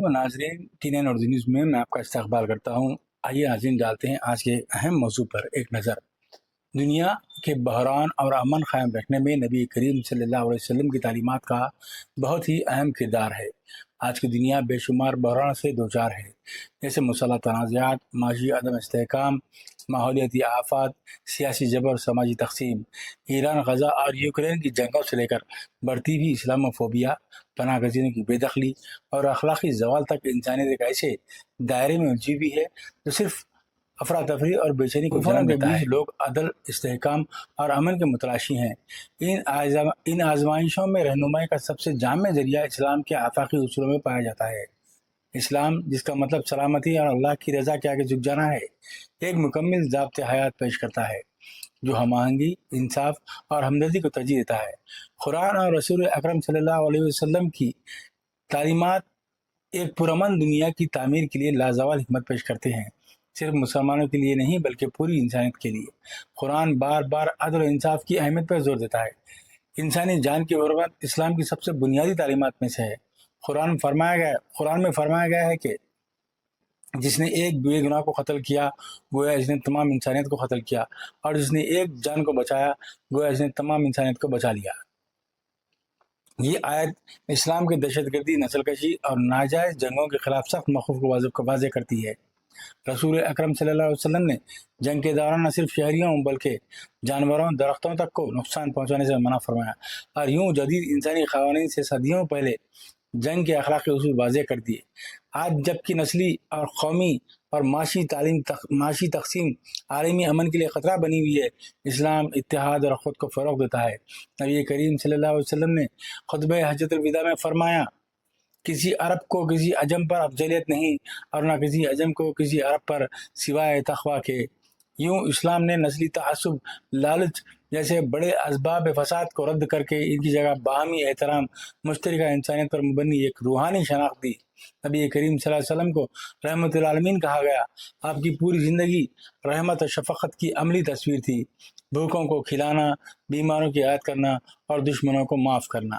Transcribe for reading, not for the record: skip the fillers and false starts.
علیکم ناظرین، ٹی نین اردو نیوز میں آپ کا استقبال کرتا ہوں۔ آئیے ناظرین ڈالتے ہیں آج کے اہم موضوع پر ایک نظر۔ دنیا کے بحران اور امن قائم رکھنے میں نبی کریم صلی اللہ علیہ وسلم کی تعلیمات کا بہت ہی اہم کردار ہے۔ آج کی دنیا بے شمار بحران سے دوچار ہے، جیسے مسلح تنازعات، معاشی عدم استحکام، ماحولیاتی آفات، سیاسی جبر، سماجی تقسیم، ایران غزہ اور یوکرین کی جنگوں سے لے کر بڑھتی ہوئی اسلاموفوبیا، پناہ گزینوں کی بے دخلی اور اخلاقی زوال تک انسانیت ایک ایسے دائرے میں الجھی ہوئی ہے جو صرف افراتفری اور بے چینی کو جنم دیتا ہے۔ لوگ عدل، استحکام اور امن کے متلاشی ہیں۔ ان آزمائشوں میں رہنمائی کا سب سے جامع ذریعہ اسلام کے آفاقی اصولوں میں پایا جاتا ہے۔ اسلام، جس کا مطلب سلامتی اور اللہ کی رضا کے آگے جھک جانا ہے، ایک مکمل ضابط حیات پیش کرتا ہے جو ہم آہنگی، انصاف اور ہمدردی کو ترجیح دیتا ہے۔ قرآن اور رسول اکرم صلی اللہ علیہ وسلم کی تعلیمات ایک پرامن دنیا کی تعمیر کے لیے لازوال حکمت پیش کرتے ہیں، صرف مسلمانوں کے لیے نہیں بلکہ پوری انسانیت کے لیے۔ قرآن بار بار عدل و انصاف کی اہمیت پر زور دیتا ہے۔ انسانی جان کی حرمت اسلام کی سب سے بنیادی تعلیمات میں سے ہے۔ قرآن میں فرمایا گیا ہے کہ جس نے ایک بے گناہ کو قتل کیا گویا اس نے تمام انسانیت کو قتل کیا، اور جس نے ایک جان کو بچایا گویا اس نے تمام انسانیت کو بچا لیا۔ یہ آیت اسلام کے دہشت گردی، نسل کشی اور ناجائز جنگوں کے خلاف سخت موقف کو واضح کرتی ہے۔ رسول اکرم صلی اللہ علیہ وسلم نے جنگ کے دوران نہ صرف شہریوں بلکہ جانوروں، درختوں تک کو نقصان پہنچانے سے منع فرمایا، اور یوں جدید انسانی قوانین سے صدیوں پہلے جنگ کے اخلاقی اصول واضح کر دیے۔ آج جبکہ نسلی اور قومی اور معاشی تقسیم عالمی امن کے لیے خطرہ بنی ہوئی ہے، اسلام اتحاد اور خود کو فروغ دیتا ہے۔ نبی کریم صلی اللہ علیہ وسلم نے خطبہ حجۃ الوداع میں فرمایا، کسی عرب کو کسی عجم پر افضلیت نہیں، اور نہ کسی عجم کو کسی عرب پر سوائے تقویٰ کے۔ یوں اسلام نے نسلی تعصب، لالچ جیسے بڑے اسباب فساد کو رد کر کے ان کی جگہ باہمی احترام، مشترکہ انسانیت پر مبنی ایک روحانی شناخت دی۔ نبی کریم صلی اللہ علیہ وسلم کو رحمت العالمین کہا گیا۔ آپ کی پوری زندگی رحمت و شفقت کی عملی تصویر تھی۔ بھوکوں کو کھلانا، بیماروں کی عیادت کرنا اور دشمنوں کو معاف کرنا۔